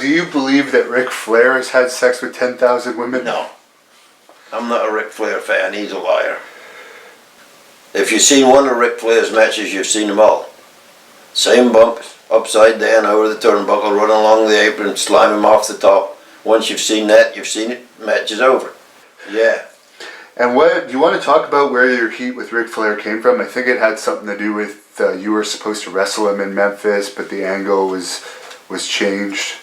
do you believe that Ric Flair has had sex with 10,000 women? No. I'm not a Ric Flair fan. He's a liar. If you've seen one of Ric Flair's matches, you've seen them all. Same bumps, upside down, over the turnbuckle, run along the apron, slime him off the top. Once you've seen that, you've seen it, match is over. Yeah. And what do you want to talk about where your heat with Ric Flair came from? I think it had something to do with you were supposed to wrestle him in Memphis, but the angle was changed.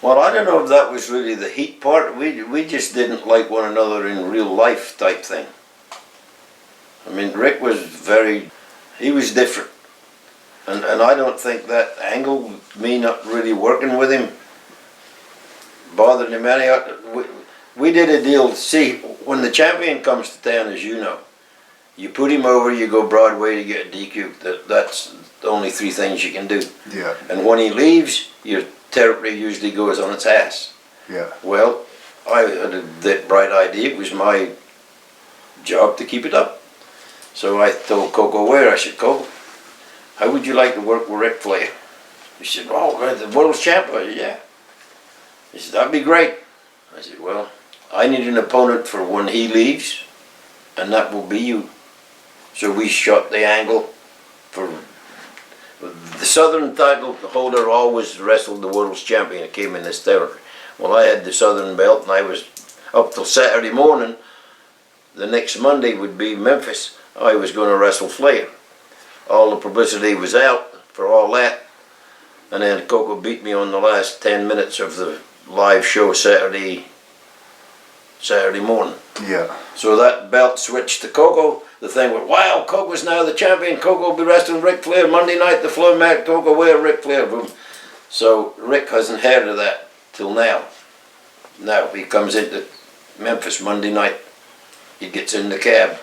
Well, I don't know if that was really the heat part. We just didn't like one another in real life type thing. I mean, Rick was he was different. And I don't think that angle, me not really working with him, bothered him any. We did a deal. See, when the champion comes to town, as you know, you put him over, you go Broadway to get a DQ. That's the only three things you can do. Yeah. And when he leaves, your territory usually goes on its ass. Yeah. Well, I had that bright idea. It was my job to keep it up. So I told Coco Ware, I said, Coco, how would you like to work with Ric Flair? He said, oh, the world's champion. I said, yeah. He said, that'd be great. I said, well, I need an opponent for when he leaves, and that will be you. So we shot the angle for the Southern title holder always wrestled the world's champion that came in this territory. Well, I had the Southern belt, and I was up till Saturday morning. The next Monday would be Memphis. I was going to wrestle Flair. All the publicity was out for all that. And then Coco beat me on the last 10 minutes of the live show Saturday morning. Yeah. So that belt switched to Coco. The thing went, wow, Coco's now the champion. Coco will be wrestling Ric Flair Monday night. The floor mat, Coco Ware, Ric Flair. Boom. So Rick hasn't heard of that till now. Now he comes into Memphis Monday night. He gets in the cab,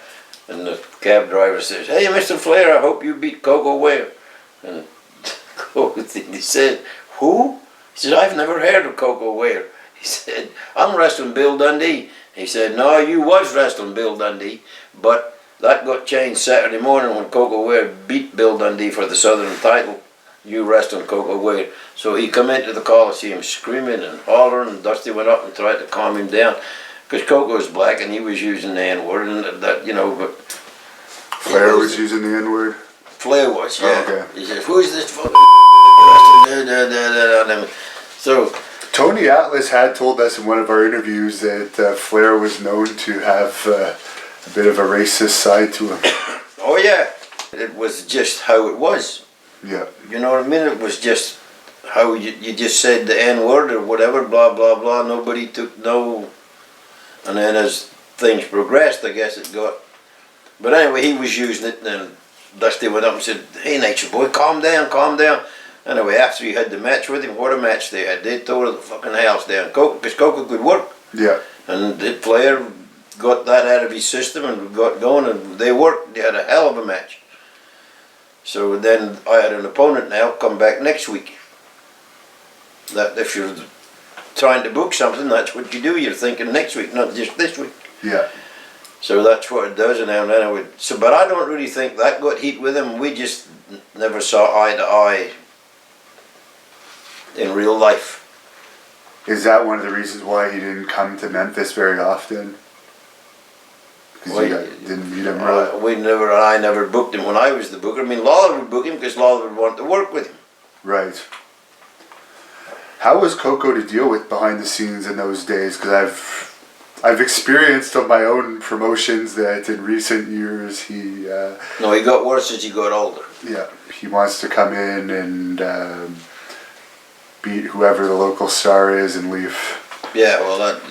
and the cab driver says, hey, Mr. Flair, I hope you beat Coco Ware. And he said, who? He said, I've never heard of Coco Ware. He said, I'm wrestling Bill Dundee. He said, no, you was wrestling Bill Dundee, but that got changed Saturday morning when Coco Ware beat Bill Dundee for the Southern title. You wrestling Coco Ware. So he come into the Coliseum screaming and hollering, and Dusty went up and tried to calm him down. Because Coco was black and he was using the N-word, and that, you know, but... Flair was using the N-word? Flair was, yeah. Oh, okay. He said, who's this fucking So... Tony Atlas had told us in one of our interviews that Flair was known to have a bit of a racist side to him. Oh yeah, it was just how it was. Yeah. You know what I mean? It was just how you just said the N-word or whatever, blah, blah, blah. Nobody took no... And then as things progressed, I guess it got... But anyway, he was using it, and Dusty went up and said, hey, Nature Boy, calm down, calm down. Anyway, after he had the match with him, what a match they had. They tore the fucking house down. Because Coco could work. Yeah. And the Flair got that out of his system and got going, and they worked. They had a hell of a match. So then I had an opponent now come back next week. That if you're trying to book something, that's what you do. You're thinking next week, not just this week. Yeah. So that's what it does. And then I would. So, but I don't really think that got heat with him. We just never saw eye to eye in real life. Is that one of the reasons why he didn't come to Memphis very often? Because you didn't meet him really? I never booked him when I was the booker. I mean, Lawler would book him because Lawler would want to work with him. Right. How was Coco to deal with behind the scenes in those days? Because I've experienced on my own promotions that in recent years he... No, he got worse as he got older. Yeah, he wants to come in and beat whoever the local star is and leave. Yeah, well, that